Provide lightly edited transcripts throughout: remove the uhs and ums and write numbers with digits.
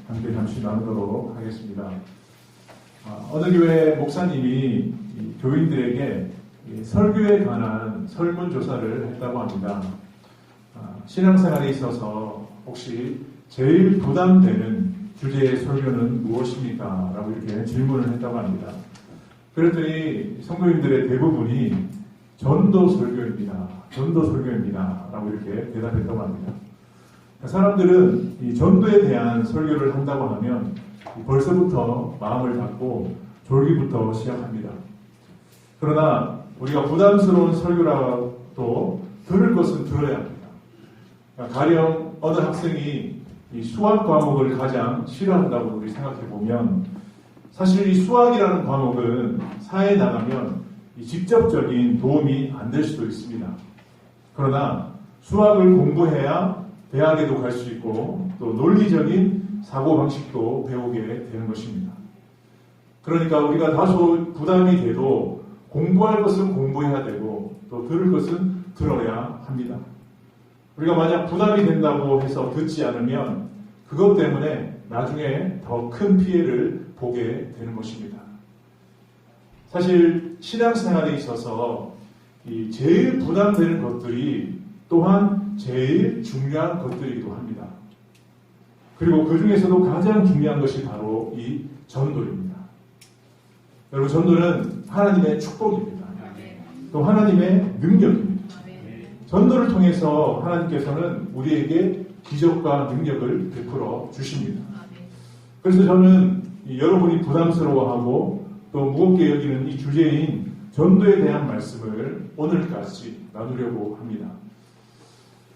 함께 잠시 나누도록 하겠습니다. 어느 교회 목사님이 교인들에게 설교에 관한 설문조사를 했다고 합니다. 신앙생활에 있어서 혹시 제일 부담되는 주제의 설교는 무엇입니까? 라고 이렇게 질문을 했다고 합니다. 그랬더니 성도님들의 대부분이 전도 설교입니다. 전도 설교입니다. 라고 이렇게 대답했다고 합니다. 사람들은 이 전도에 대한 설교를 한다고 하면 벌써부터 마음을 닫고 졸기부터 시작합니다. 그러나 우리가 부담스러운 설교라도 들을 것은 들어야 합니다. 가령 어느 학생이 이 수학 과목을 가장 싫어한다고 우리 생각해 보면 사실 이 수학이라는 과목은 사회에 나가면 이 직접적인 도움이 안 될 수도 있습니다. 그러나 수학을 공부해야 대학에도 갈 수 있고 또 논리적인 사고방식도 배우게 되는 것입니다. 그러니까 우리가 다소 부담이 돼도 공부할 것은 공부해야 되고 또 들을 것은 들어야 합니다. 우리가 만약 부담이 된다고 해서 듣지 않으면 그것 때문에 나중에 더 큰 피해를 보게 되는 것입니다. 사실 신앙생활에 있어서 이 제일 부담되는 것들이 또한 제일 중요한 것들이기도 합니다. 그리고 그 중에서도 가장 중요한 것이 바로 이 전도입니다. 여러분, 전도는 하나님의 축복입니다. 또 하나님의 능력입니다. 전도를 통해서 하나님께서는 우리에게 기적과 능력을 베풀어 주십니다. 그래서 저는 여러분이 부담스러워하고 또 무겁게 여기는 이 주제인 전도에 대한 말씀을 오늘까지 나누려고 합니다.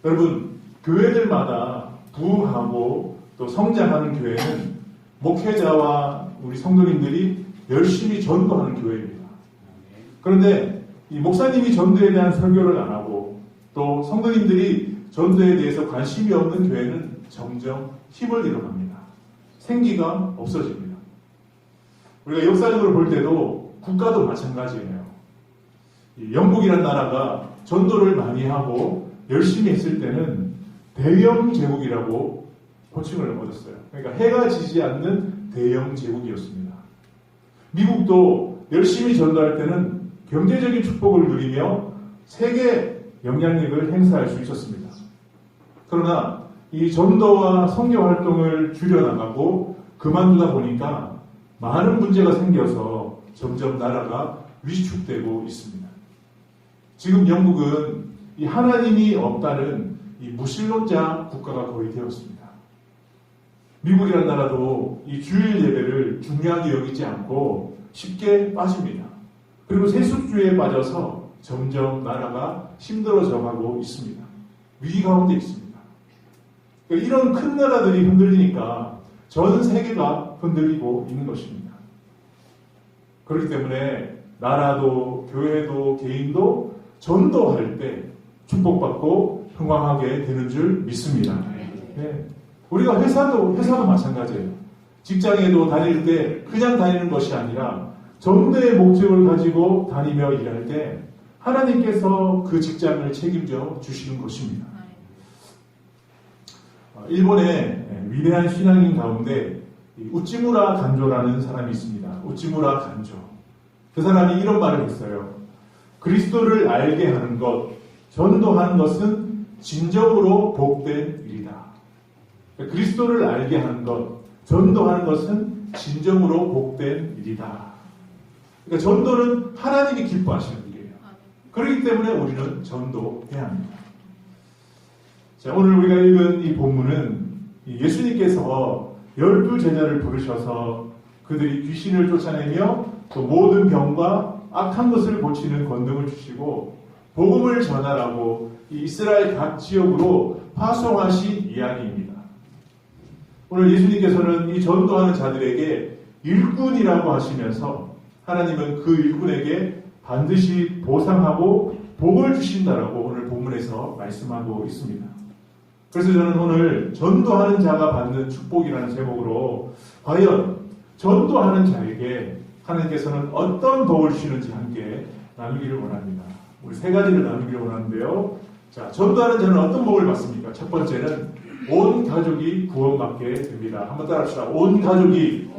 여러분, 교회들마다 부흥하고 또 성장하는 교회는 목회자와 우리 성도님들이 열심히 전도하는 교회입니다. 그런데 이 목사님이 전도에 대한 설교를 안 하고 또 성도님들이 전도에 대해서 관심이 없는 교회는 점점 힘을 잃어갑니다. 생기가 없어집니다. 우리가 역사적으로 볼 때도 국가도 마찬가지예요. 영국이라는 나라가 전도를 많이 하고 열심히 했을 때는 대영 제국이라고 호칭을 얻었어요. 그러니까 해가 지지 않는 대영 제국이었습니다. 미국도 열심히 전도할 때는 경제적인 축복을 누리며 세계 영향력을 행사할 수 있었습니다. 그러나 이 전도와 선교 활동을 줄여나가고 그만두다 보니까 많은 문제가 생겨서 점점 나라가 위축되고 있습니다. 지금 영국은 이 하나님이 없다는 이 무신론자 국가가 거의 되었습니다. 미국이라는 나라도 이 주일 예배를 중요하게 여기지 않고 쉽게 빠집니다. 그리고 세속주의에 빠져서 점점 나라가 힘들어져 가고 있습니다. 위기 가운데 있습니다. 그러니까 이런 큰 나라들이 흔들리니까 전 세계가 흔들리고 있는 것입니다. 그렇기 때문에 나라도 교회도 개인도 전도할 때 축복받고 흥왕하게 되는 줄 믿습니다. 네. 우리가 회사도 마찬가지예요. 직장에도 다닐 때 그냥 다니는 것이 아니라 전도의 목적을 가지고 다니며 일할 때 하나님께서 그 직장을 책임져 주시는 것입니다. 일본의 위대한 신앙인 가운데 우찌무라 간조라는 사람이 있습니다. 우찌무라 간조. 그 사람이 이런 말을 했어요. 그리스도를 알게 하는 것, 전도하는 것은 진정으로 복된 일이다. 그리스도를 알게 하는 것, 전도하는 것은 진정으로 복된 일이다. 그러니까 전도는 하나님이 기뻐하시는 일이에요. 그렇기 때문에 우리는 전도해야 합니다. 자, 오늘 우리가 읽은 이 본문은 예수님께서 12제자를 부르셔서 그들이 귀신을 쫓아내며 또 모든 병과 악한 것을 고치는 권능을 주시고 복음을 전하라고 이스라엘 각 지역으로 파송하신 이야기입니다. 오늘 예수님께서는 이 전도하는 자들에게 일꾼이라고 하시면서 하나님은 그 일꾼에게 반드시 보상하고 복을 주신다라고 오늘 본문에서 말씀하고 있습니다. 그래서 저는 오늘 전도하는 자가 받는 축복이라는 제목으로 과연 전도하는 자에게 하나님께서는 어떤 복을 주시는지 함께 나누기를 원합니다. 우리 세 가지를 나누기를 원하는데요. 자, 전도하는 자는 어떤 복을 받습니까? 첫 번째는 온 가족이 구원받게 됩니다. 한번 따라합시다. 온 가족이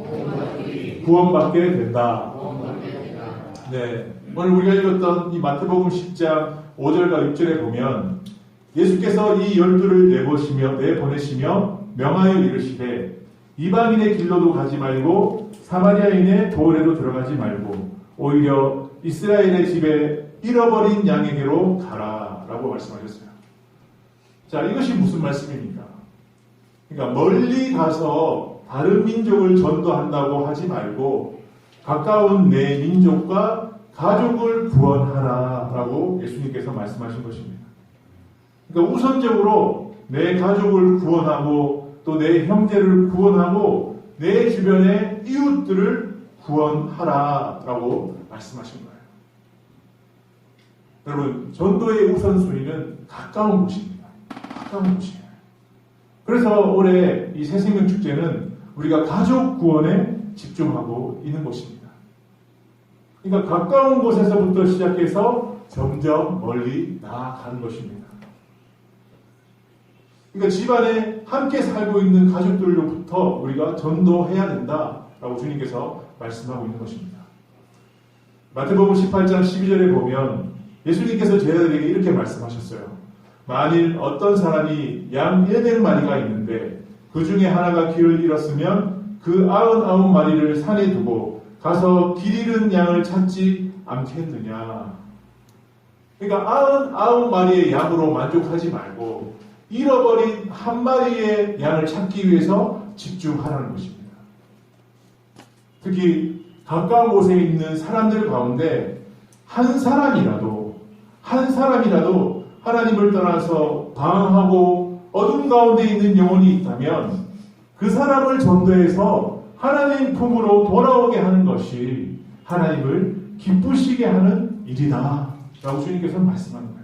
구원받게 된다. 네, 오늘 우리가 읽었던 이 마태복음 10장 5절과 6절에 보면 예수께서 이 12를 내보내시며 명하여 이르시되 이방인의 길로도 가지 말고 사마리아인의 도원에도 들어가지 말고 오히려 이스라엘의 집에 잃어버린 양에게로 가라 라고 말씀하셨어요. 자, 이것이 무슨 말씀입니까? 그러니까 멀리 가서 다른 민족을 전도한다고 하지 말고 가까운 내 민족과 가족을 구원하라 라고 예수님께서 말씀하신 것입니다. 그러니까 우선적으로 내 가족을 구원하고 또 내 형제를 구원하고 내 주변의 이웃들을 구원하라 라고 말씀하신 거예요. 여러분, 전도의 우선순위는 가까운 곳입니다. 가까운 곳이에요. 그래서 올해 이 새생명 축제는 우리가 가족 구원에 집중하고 있는 곳입니다. 그러니까 가까운 곳에서부터 시작해서 점점 멀리 나아가는 것입니다. 그러니까 집안에 함께 살고 있는 가족들로부터 우리가 전도해야 된다라고 주님께서 말씀하고 있는 것입니다. 마태복음 18장 12절에 보면 예수님께서 제자들에게 이렇게 말씀하셨어요. 만일 어떤 사람이 양 100마리가 있는데 그 중에 하나가 길을 잃었으면 그 99마리를 산에 두고 가서 길 잃은 양을 찾지 않겠느냐. 그러니까 99마리의 양으로 만족하지 말고 잃어버린 한 마리의 양을 찾기 위해서 집중하라는 것입니다. 특히 가까운 곳에 있는 사람들 가운데 한 사람이라도 하나님을 떠나서 방황하고 어둠 가운데 있는 영혼이 있다면 그 사람을 전도해서 하나님 품으로 돌아오게 하는 것이 하나님을 기쁘시게 하는 일이다 라고 주님께서 말씀하는 거예요.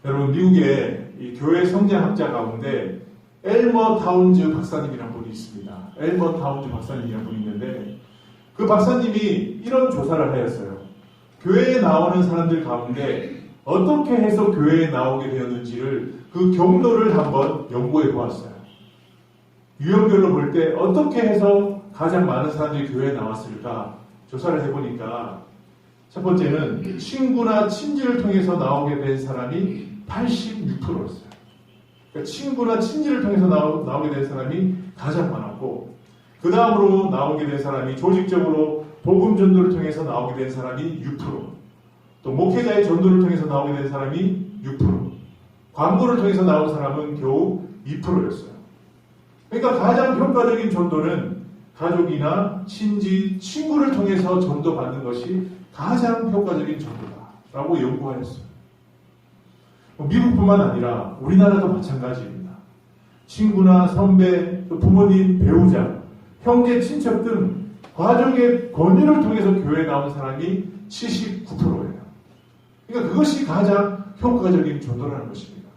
여러분, 미국의 이 교회 성장학자 가운데 엘머 타운즈 박사님이라는 분이 있습니다. 엘머 타운즈 박사님이라는 분이 있는데 그 박사님이 이런 조사를 하였어요. 교회에 나오는 사람들 가운데 어떻게 해서 교회에 나오게 되었는지를 그 경로를 한번 연구해 보았어요. 유형별로 볼 때 어떻게 해서 가장 많은 사람들이 교회에 나왔을까 조사를 해보니까 첫 번째는 친구나 친지를 통해서 나오게 된 사람이 86%였어요. 그러니까 친구나 친지를 통해서 나오게 된 사람이 가장 많았고 그 다음으로 나오게 된 사람이 조직적으로 복음 전도를 통해서 나오게 된 사람이 6%, 또 목회자의 전도를 통해서 나오게 된 사람이 6%, 광고를 통해서 나온 사람은 겨우 2%였어요. 그러니까 가장 효과적인 전도는 가족이나 친지, 친구를 통해서 전도받는 것이 가장 효과적인 전도다라고 연구하였어요. 미국뿐만 아니라 우리나라도 마찬가지입니다. 친구나 선배, 또 부모님, 배우자, 형제, 친척 등 가족의 권유를 통해서 교회에 나온 사람이 79%예요. 그러니까 그것이 가장 효과적인 전도라는 것입니다.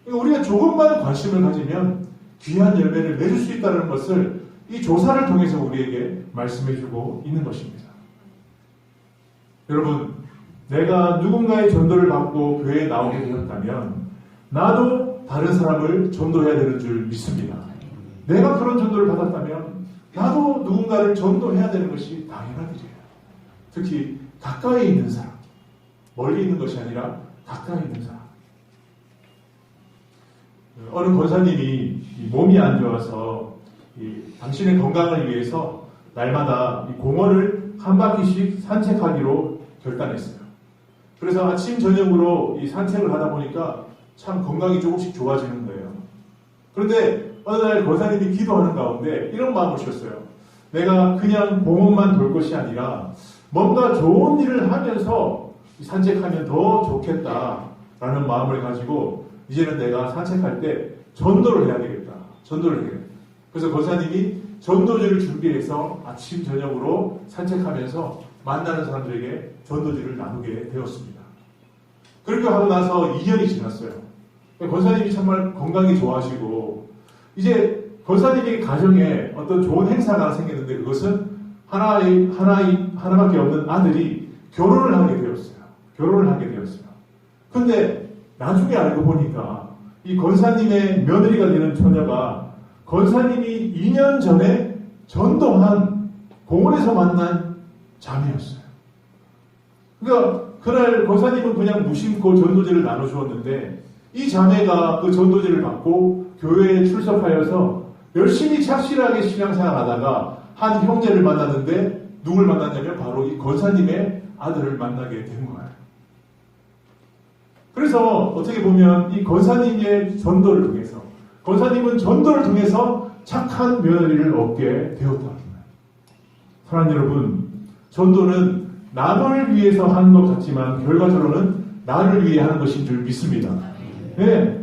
그러니까 우리가 조금만 관심을 가지면 귀한 열매를 맺을 수 있다는 것을 이 조사를 통해서 우리에게 말씀해주고 있는 것입니다. 여러분, 내가 누군가의 전도를 받고 교회에 나오게 되었다면 나도 다른 사람을 전도해야 되는 줄 믿습니다. 내가 그런 전도를 받았다면 나도 누군가를 전도해야 되는 것이 당연한 일이에요. 특히 가까이 있는 사람, 멀리 있는 것이 아니라 가까이 있는 사람. 어느 권사님이 몸이 안 좋아서 당신의 건강을 위해서 날마다 공원을 한 바퀴씩 산책하기로 결단했어요. 그래서 아침 저녁으로 이 산책을 하다 보니까 참 건강이 조금씩 좋아지는 거예요. 그런데 어느 날 권사님이 기도하는 가운데 이런 마음을 주셨어요. 내가 그냥 공원만 돌 것이 아니라 뭔가 좋은 일을 하면서 산책하면 더 좋겠다라는 마음을 가지고 이제는 내가 산책할 때 전도를 해야 되겠다. 전도를 해야 되겠다. 그래서 권사님이 전도지를 준비해서 아침 저녁으로 산책하면서 만나는 사람들에게 전도지를 나누게 되었습니다. 그렇게 하고 나서 2년이 지났어요. 권사님이 정말 건강이 좋아지고 이제 권사님의 가정에 어떤 좋은 행사가 생겼는데 그것은 하나밖에 없는 아들이 결혼을 하게 되었어요. 그런데 나중에 알고 보니까 이 권사님의 며느리가 되는 처녀가 권사님이 2년 전에 전도한 공원에서 만난 자매였어요. 그러니까 그날 권사님은 그냥 무심코 전도제를 나눠주었는데 이 자매가 그 전도제를 받고 교회에 출석하여서 열심히 착실하게 신앙생활 하다가 한 형제를 만났는데 누굴 만났냐면 바로 이 권사님의 아들을 만나게 된 거예요. 그래서 어떻게 보면 이 권사님의 전도를 통해서 권사님은 전도를 통해서 착한 며느리를 얻게 되었다는 거예요. 사랑하는 여러분, 전도는 남을 위해서 하는 것 같지만 결과적으로는 나를 위해 하는 것인 줄 믿습니다. 네.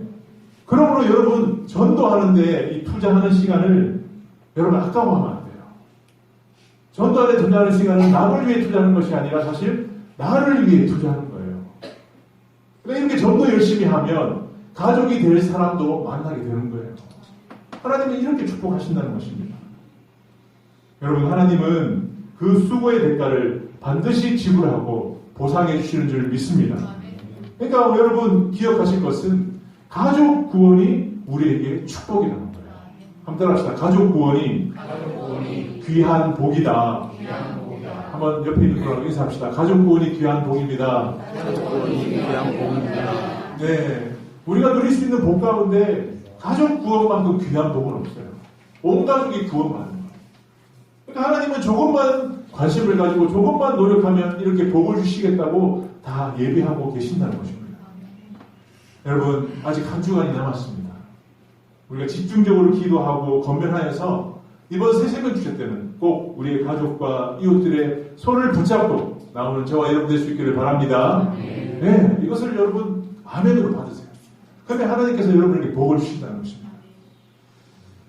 그러므로 여러분 전도하는데 이 투자하는 시간을 여러분 아까워하면 안 돼요. 전도하는데 투자하는 시간은 남을 위해 투자하는 것이 아니라 사실 나를 위해 투자하는 거예요. 그러니까 이렇게 전도 열심히 하면 가족이 될 사람도 만나게 되는 거예요. 하나님은 이렇게 축복하신다는 것입니다. 여러분, 하나님은 그 수고의 대가를 반드시 지불하고 보상해 주시는 줄 믿습니다. 그러니까 여러분 기억하실 것은 가족 구원이 우리에게 축복이라는 거예요. 한번 따라합시다. 가족 구원이 귀한 복이다. 한번 옆에 있는 분하고 인사합시다. 가족 구원이 귀한 복입니다. 네, 우리가 누릴 수 있는 복 가운데 가족 구원만큼 귀한 복은 없어요. 온 가족이 구원받는 거예요. 그러니까 하나님은 조금만 관심을 가지고 조금만 노력하면 이렇게 복을 주시겠다고 다 예비하고 계신다는 것입니다. 여러분, 아직 한 주간이 남았습니다. 우리가 집중적으로 기도하고 건면하여서 이번 새세명 주제 때는 꼭 우리의 가족과 이웃들의 손을 붙잡고 나오는 저와 여러분 될 수 있기를 바랍니다. 네, 이것을 여러분 아멘으로 받으세요. 그러면 하나님께서 여러분에게 복을 주신다는 것입니다.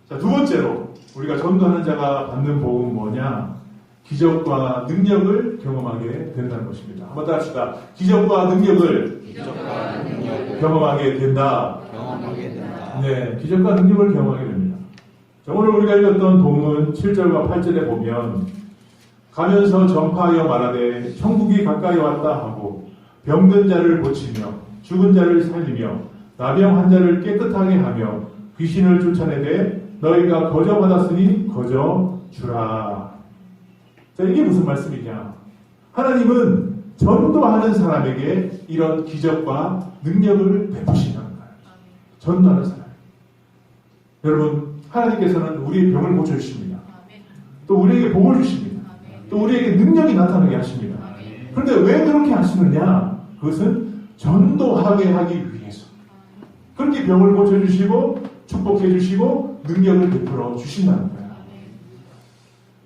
자, 두 번째로 우리가 전도하는 자가 받는 복은 뭐냐? 기적과 능력을 경험하게 된다는 것입니다. 한번 더 합시다. 기적과 능력을 경험하게 된다. 네, 기적과 능력을 경험하게 됩니다. 자, 오늘 우리가 읽었던 본문 7절과 8절에 보면 가면서 전파하여 말하되 천국이 가까이 왔다 하고 병든 자를 고치며 죽은 자를 살리며 나병 환자를 깨끗하게 하며 귀신을 쫓아내되 너희가 거저 받았으니 거저 주라. 자, 이게 무슨 말씀이냐? 하나님은 전도하는 사람에게 이런 기적과 능력을 베푸신다는 거예요. 전도하는 사람. 여러분, 하나님께서는 우리의 병을 고쳐주십니다. 또 우리에게 복을 주십니다. 또 우리에게 능력이 나타나게 하십니다. 그런데 왜 그렇게 하시느냐? 그것은 전도하게 하기 위해서. 그렇게 병을 고쳐주시고 축복해 주시고 능력을 베풀어 주신다는 거예요.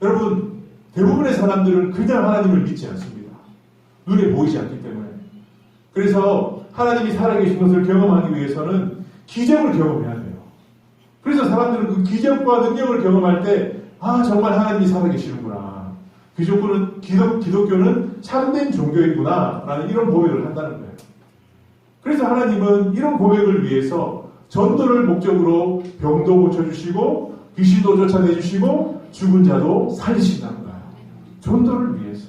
여러분, 대부분의 사람들은 그냥 하나님을 믿지 않습니다. 눈에 보이지 않기 때문에. 그래서 하나님이 살아계신 것을 경험하기 위해서는 기적을 경험해야 돼요. 그래서 사람들은 그 기적과 능력을 경험할 때 정말 하나님이 살아계시는구나. 기독교는 참된 종교이구나 라는 이런 고백을 한다는 거예요. 그래서 하나님은 이런 고백을 위해서 전도를 목적으로 병도 고쳐주시고 귀신도 쫓아내주시고 죽은 자도 살리신다는 거예요. 전도를 위해서.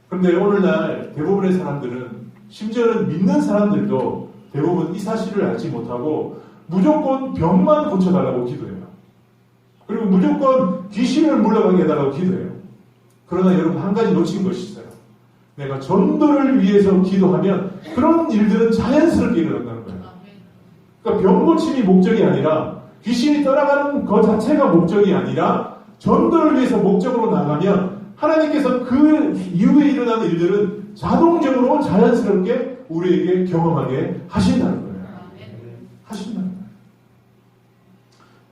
그런데 오늘날 대부분의 사람들은, 심지어는 믿는 사람들도 대부분 이 사실을 알지 못하고 무조건 병만 고쳐달라고 기도해요. 그리고 무조건 귀신을 물러가게 해달라고 기도해요. 그러나 여러분, 한 가지 놓친 것이 있어요. 내가 전도를 위해서 기도하면 그런 일들은 자연스럽게 일어난다는 거예요. 그러니까 병 고침이 목적이 아니라, 귀신이 떠나가는 것 자체가 목적이 아니라 전도를 위해서 목적으로 나가면 하나님께서 그 이후에 일어나는 일들은 자동적으로 자연스럽게 우리에게 경험하게 하신다는 거예요. 하신다는 거예요.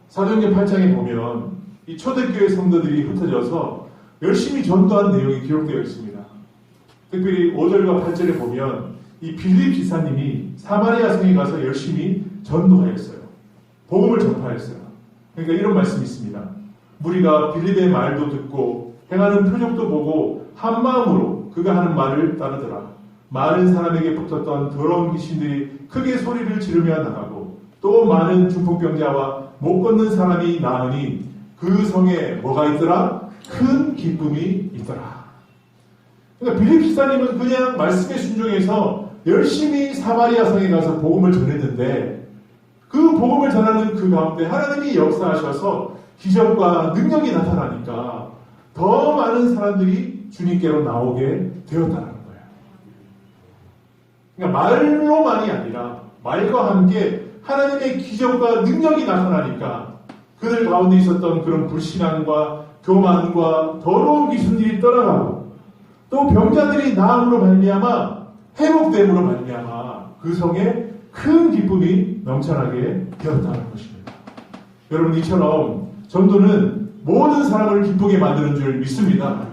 사도행전 8장에 보면 이 초대교회 성도들이 흩어져서 열심히 전도한 내용이 기록되어 있습니다. 특별히 5절과 8절에 보면 이 빌립 지사님이 사마리아 성에 가서 열심히 전도하였어요. 복음을 전파했어요. 그러니까 이런 말씀이 있습니다. 무리가 빌립의 말도 듣고 행하는 표적도 보고 한 마음으로 그가 하는 말을 따르더라. 많은 사람에게 붙었던 더러운 귀신들이 크게 소리를 지르며 나가고 또 많은 중풍병자와 못 걷는 사람이 나으니 그 성에 뭐가 있더라? 큰 기쁨이 있더라. 그러니까 빌립 지사님은 그냥 말씀에 순종해서 열심히 사마리아 성에 가서 복음을 전했는데 그 복음을 전하는 그 가운데 하나님이 역사하셔서 기적과 능력이 나타나니까 더 많은 사람들이 주님께로 나오게 되었다는 거예요. 그러니까 말로만이 아니라 말과 함께 하나님의 기적과 능력이 나타나니까 그들 가운데 있었던 그런 불신앙과 교만과 더러운 귀신들이 떠나가고 또 병자들이 나음으로 말미암아 회복됨으로 말미암아 그 성에 큰 기쁨이 넘쳐나게 되었다는 것입니다. 여러분, 이처럼 전도는 모든 사람을 기쁘게 만드는 줄 믿습니다.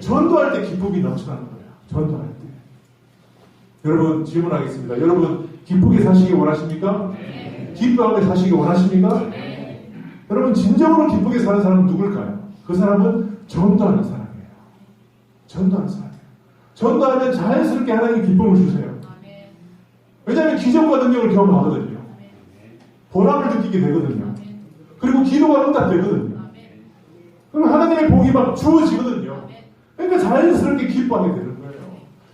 전도할 때 기쁨이 넘쳐나는 거예요. 전도할 때. 여러분, 질문하겠습니다. 여러분, 기쁘게 사시기 원하십니까? 기뻐하게 사시기 원하십니까? 여러분, 진정으로 기쁘게 사는 사람은 누굴까요? 그 사람은 전도하는 사람이에요. 전도하는 사람이에요. 전도하면 자연스럽게 하나님이 기쁨을 주세요. 왜냐하면 기적과 능력을 경험하거든요. 보람을 느끼게 되거든요. 그리고 기도가 응답되거든요. 그럼 하나님의 복이 막 주어지거든요. 그러니까 자연스럽게 기뻐하게 되는 거예요.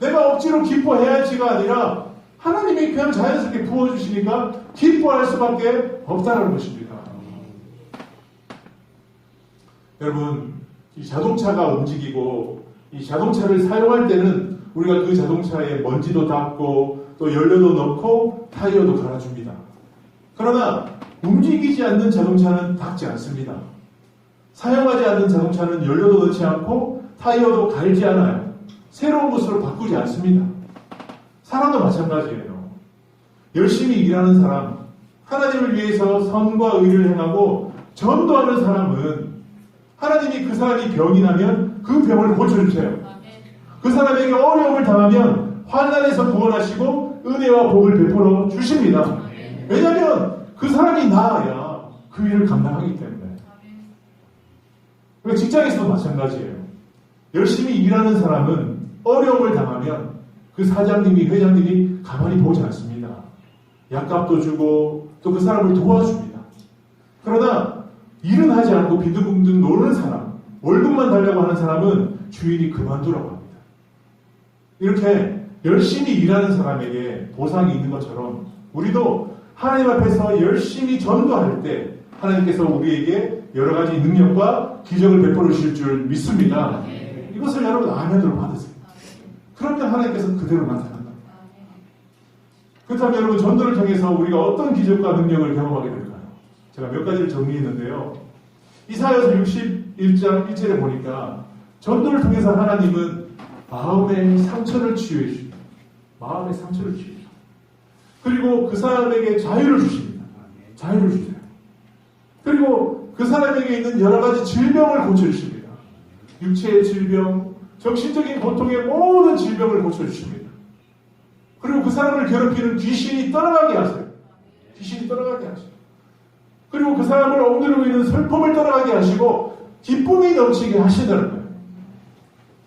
내가 억지로 기뻐해야 할지가 아니라 하나님이 그냥 자연스럽게 부어주시니까 기뻐할 수밖에 없다는 것입니다. 여러분, 이 자동차가 움직이고 이 자동차를 사용할 때는 우리가 그 자동차에 먼지도 닦고 또 연료도 넣고 타이어도 갈아줍니다. 그러나 움직이지 않는 자동차는 닦지 않습니다. 사용하지 않는 자동차는 연료도 넣지 않고 타이어도 갈지 않아요. 새로운 것으로 바꾸지 않습니다. 사람도 마찬가지예요. 열심히 일하는 사람, 하나님을 위해서 선과 의를 행하고 전도하는 사람은 하나님이 그 사람이 병이 나면 그 병을 고쳐주세요. 그 사람에게 어려움을 당하면 환난에서 구원하시고 은혜와 복을 베풀어 주십니다. 왜냐하면 그 사람이 나아야 그 일을 감당하기 때문에. 직장에서도 마찬가지예요. 열심히 일하는 사람은 어려움을 당하면 그 사장님이, 회장님이 가만히 보지 않습니다. 약값도 주고 또 그 사람을 도와줍니다. 그러나 일은 하지 않고 빈둥빈둥 노는 사람, 월급만 달라고 하는 사람은 주인이 그만두라고 합니다. 이렇게 열심히 일하는 사람에게 보상이 있는 것처럼 우리도 하나님 앞에서 열심히 전도할 때 하나님께서 우리에게 여러 가지 능력과 기적을 베풀어 주실 줄 믿습니다. 이것을 여러분 아멘으로 받으세요. 그러면 하나님께서 그대로 나타난다. 그렇다면 여러분, 전도를 통해서 우리가 어떤 기적과 능력을 경험하게 될까요? 제가 몇 가지를 정리했는데요. 이사야서 61장 1절에 보니까 전도를 통해서 하나님은 마음의 상처를 치유해 주십니다. 마음의 상처를 치유해 주십니다. 그리고 그 사람에게 자유를 주십니다. 자유를 주세요. 그리고 그 사람에게 있는 여러 가지 질병을 고쳐주십니다. 육체의 질병, 정신적인 고통의 모든 질병을 고쳐주십니다. 그리고 그 사람을 괴롭히는 귀신이 떠나가게 하세요. 귀신이 떠나가게 하시고, 그리고 그 사람을 엉두르고 있는 슬픔을 떠나가게 하시고 기쁨이 넘치게 하신다는 거예요.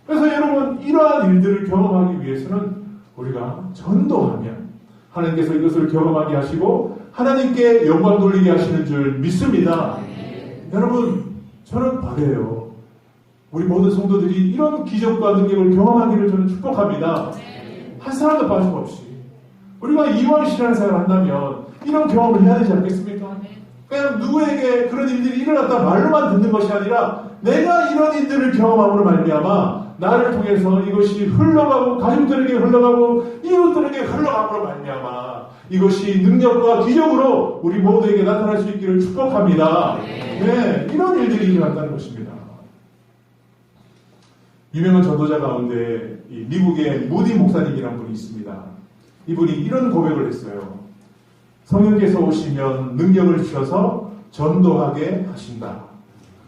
그래서 여러분, 이러한 일들을 경험하기 위해서는 우리가 전도하면 하나님께서 이것을 경험하게 하시고 하나님께 영광 돌리게 하시는 줄 믿습니다. 여러분, 저는 바래요. 우리 모든 성도들이 이런 기적과 능력을 경험하기를 저는 축복합니다. 한 사람도 빠짐없이. 우리가 이왕 신앙생활을 한다면 이런 경험을 해야 되지 않겠습니까? 그냥 누구에게 그런 일들이 일어났다 말로만 듣는 것이 아니라 내가 이런 일들을 경험함으로 말미암아 나를 통해서 이것이 흘러가고 가족들에게 흘러가고 이웃들에게 흘러감으로 말미암아 이것이 능력과 기적으로 우리 모두에게 나타날 수 있기를 축복합니다. 네, 이런 일들이 일어난다는 것입니다. 유명한 전도자 가운데 미국의 무디 목사님이라는 분이 있습니다. 이분이 이런 고백을 했어요. 성령께서 오시면 능력을 주셔서 전도하게 하신다.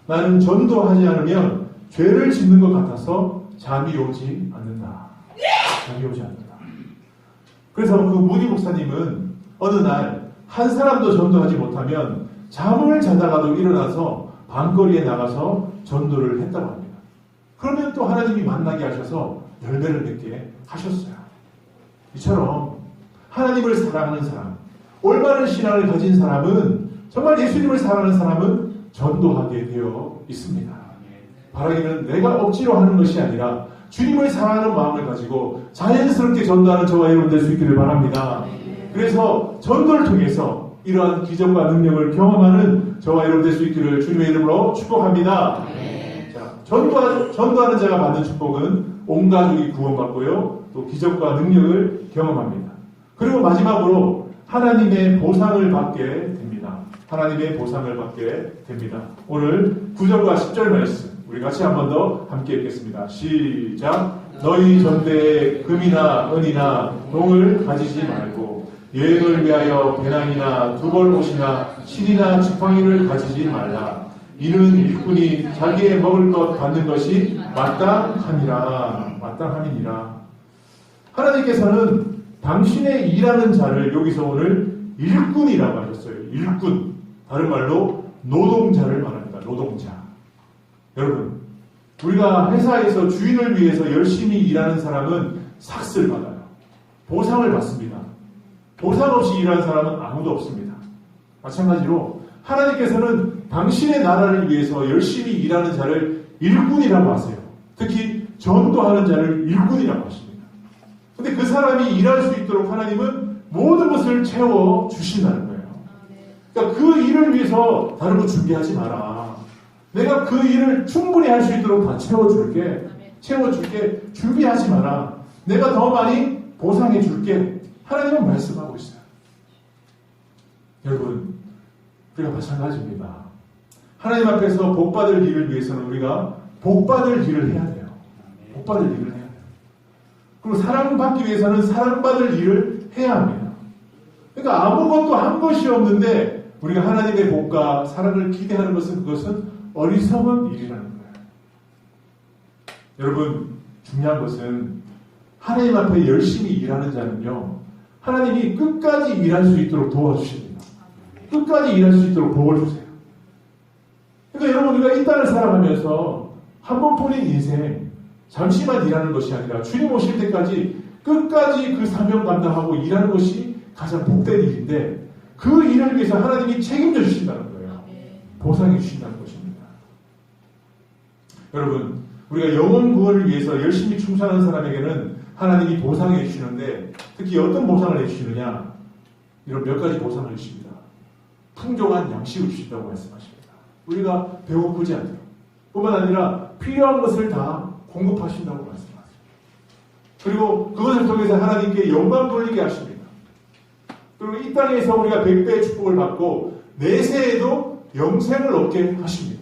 나는 전도하지 않으면 죄를 짓는 것 같아서 잠이 오지 않는다. 잠이 오지 않는다. 그래서 그 무디 목사님은 어느 날 한 사람도 전도하지 못하면 잠을 자다가도 일어나서 밤거리에 나가서 전도를 했다고 합니다. 그러면 또 하나님이 만나게 하셔서 열매를 맺게 하셨어요. 이처럼 하나님을 사랑하는 사람, 올바른 신앙을 가진 사람은, 정말 예수님을 사랑하는 사람은 전도하게 되어 있습니다. 바라기는 내가 억지로 하는 것이 아니라 주님을 사랑하는 마음을 가지고 자연스럽게 전도하는 저와 여러분 될 수 있기를 바랍니다. 그래서 전도를 통해서 이러한 기적과 능력을 경험하는 저와 여러분 될 수 있기를 주님의 이름으로 축복합니다. 자, 전도하는 자가 받는 축복은 온 가족이 구원받고요, 또 기적과 능력을 경험합니다. 그리고 마지막으로 하나님의 보상을 받게 됩니다. 하나님의 보상을 받게 됩니다. 오늘 9절과 10절 말씀 우리 같이 한 번 더 함께 읽겠습니다. 시작. 너희 전대에 금이나 은이나 동을 가지지 말고 여행을 위하여 배낭이나 두벌 옷이나 실이나 지팡이를 가지지 말라. 이는 일꾼이 자기의 먹을 것 받는 것이 마땅함이라. 마땅함이니라. 하나님께서는 당신의 일하는 자를 여기서 오늘 일꾼이라고 하셨어요. 일꾼. 다른 말로 노동자를 말합니다. 노동자. 여러분, 우리가 회사에서 주인을 위해서 열심히 일하는 사람은 삭스를 받아요. 보상을 받습니다. 보상 없이 일하는 사람은 아무도 없습니다. 마찬가지로 하나님께서는 당신의 나라를 위해서 열심히 일하는 자를 일꾼이라고 하세요. 특히 전도하는 자를 일꾼이라고 하십니다. 근데 그 사람이 일할 수 있도록 하나님은 모든 것을 채워 주신다는 거예요. 그러니까 그 일을 위해서 다른 거 준비하지 마라. 내가 그 일을 충분히 할 수 있도록 다 채워줄게. 준비하지 마라. 내가 더 많이 보상해줄게. 하나님은 말씀하고 있어요. 여러분, 우리가 마찬가지입니다. 하나님 앞에서 복받을 일을 위해서는 우리가 복받을 일을 해야 돼요. 복받을 일을 해야 돼요. 그리고 사랑받기 위해서는 사랑받을 일을 해야 합니다. 그러니까 아무것도 한 것이 없는데 우리가 하나님의 복과 사랑을 기대하는 것은 그것은 어리석은 일이라는 거예요. 여러분, 중요한 것은 하나님 앞에 열심히 일하는 자는요, 하나님이 끝까지 일할 수 있도록 도와주십니다. 끝까지 일할 수 있도록 복을 주세요. 그러니까 여러분, 우리가 이 땅을 살아가면서 한 번뿐인 인생, 잠시만 일하는 것이 아니라 주님 오실 때까지 끝까지 그 사명 감당하고 일하는 것이 가장 복된 일인데, 그 일을 위해서 하나님이 책임져 주신다는 거예요. 보상해 주신다는 것입니다. 여러분, 우리가 영혼 구원을 위해서 열심히 충성하는 사람에게는 하나님이 보상해 주시는데, 특히 어떤 보상을 해주시느냐, 이런 몇 가지 보상을 해주십니다. 풍족한 양식을 주신다고 말씀하십니다. 우리가 배고프지 않도록, 뿐만 아니라 필요한 것을 다 공급하신다고 말씀하십니다. 그리고 그것을 통해서 하나님께 영광 돌리게 하십니다. 그리고 이 땅에서 우리가 100배의 축복을 받고 내세에도 영생을 얻게 하십니다.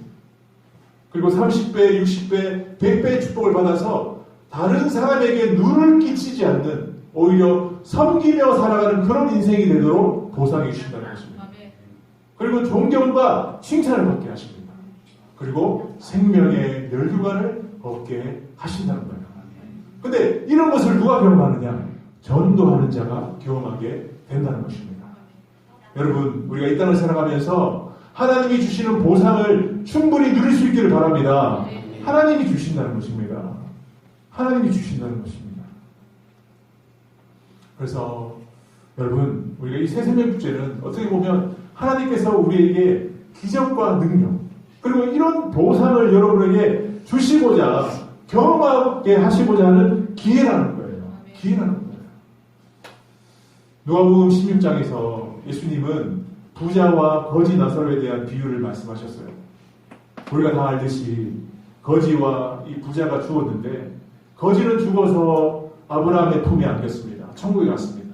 그리고 30배, 60배, 100배의 축복을 받아서 다른 사람에게 눈을 끼치지 않는, 오히려 섬기며 살아가는 그런 인생이 되도록 보상해 주신다는 것입니다. 그리고 존경과 칭찬을 받게 하십니다. 그리고 생명의 멸류관을 얻게 하신다는 거예요. 근데 이런 것을 누가 경험하느냐? 전도하는 자가 경험하게 된다는 것입니다. 여러분, 우리가 이 땅을 살아가면서 하나님이 주시는 보상을 충분히 누릴 수 있기를 바랍니다. 하나님이 주신다는 것입니다. 하나님이 주신다는 것입니다. 그래서 여러분, 우리가 이 새생명 축제는 어떻게 보면 하나님께서 우리에게 기적과 능력, 그리고 이런 보상을 여러분에게 주시고자, 경험하게 하시고자 하는 기회라는 거예요. 기회라는 거예요. 누가복음 16장에서 예수님은 부자와 거지 나사로에 대한 비유를 말씀하셨어요. 우리가 다 알듯이 거지와 이 부자가 죽었는데, 거지는 죽어서 아브라함의 품에 안겼습니다. 천국에 갔습니다.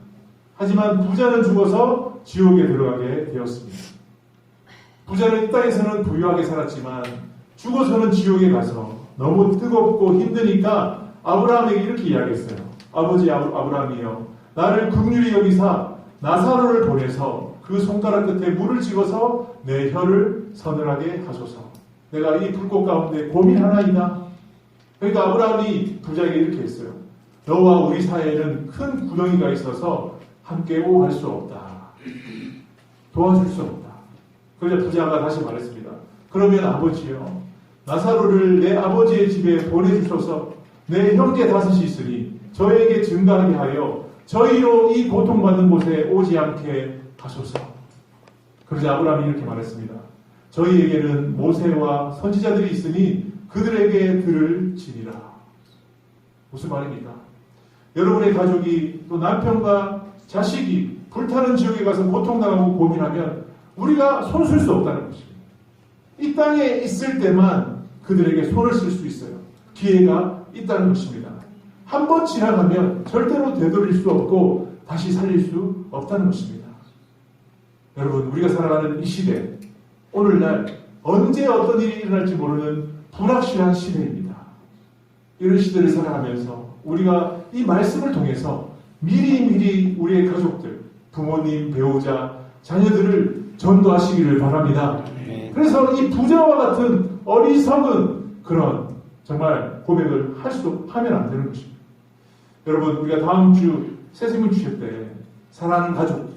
하지만 부자는 죽어서 지옥에 들어가게 되었습니다. 부자는 이 땅에서는 부유하게 살았지만 죽어서는 지옥에 가서 너무 뜨겁고 힘드니까 아브라함에게 이렇게 이야기했어요. 아버지 아브라함이여, 나를 긍휼히 여기사 나사로를 보내서 그 손가락 끝에 물을 집어서 내 혀를 서늘하게 하소서. 내가 이 불꽃 가운데 고민하나이다. 그러니까 아브라함이 부자에게 이렇게 했어요. 너와 우리 사이에는 큰 구덩이가 있어서 함께 오할 수 없다. 도와줄 수 없다. 그러자 부자가 다시 말했습니다. 그러면 아버지여, 나사로를 내 아버지의 집에 보내주소서. 내 형제 5이 있으니 저에게 증가하게 하여 저희로 이 고통받는 곳에 오지 않게 하소서. 그러자 아브라함이 이렇게 말했습니다. 저희에게는 모세와 선지자들이 있으니 그들에게 들을지니라. 무슨 말입니까? 여러분의 가족이 또 남편과 자식이 불타는 지역에 가서 고통당하고 고민하면 우리가 손을 쓸 수 없다는 것입니다. 이 땅에 있을 때만 그들에게 손을 쓸 수 있어요. 기회가 있다는 것입니다. 한 번 지나가면 절대로 되돌릴 수 없고 다시 살릴 수 없다는 것입니다. 여러분, 우리가 살아가는 이 시대, 오늘날 언제 어떤 일이 일어날지 모르는 불확실한 시대입니다. 이런 시대를 살아가면서 우리가 이 말씀을 통해서 미리미리 우리의 가족들, 부모님, 배우자, 자녀들을 전도하시기를 바랍니다. 그래서 이 부자와 같은 어리석은 그런 정말 고백을 하면 안 되는 것입니다. 여러분, 우리가 다음 주 새생명 주실 때 사랑하는 가족들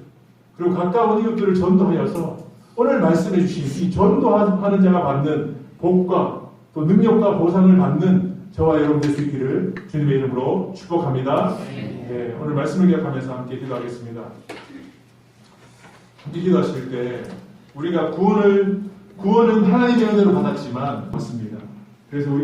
그리고 가까운 이웃들을 전도하여서 오늘 말씀해 주신 이 전도하는 자가 받는 복과 또 능력과 보상을 받는 저와 여러분 될 수 있기를 주님의 이름으로 축복합니다. 네, 오늘 말씀을 기억하면서 함께 기도하겠습니다. 함께 기도하실 때 우리가 구원은 하나님의 은혜로 받았지만 맞습니다. 그래서 우리가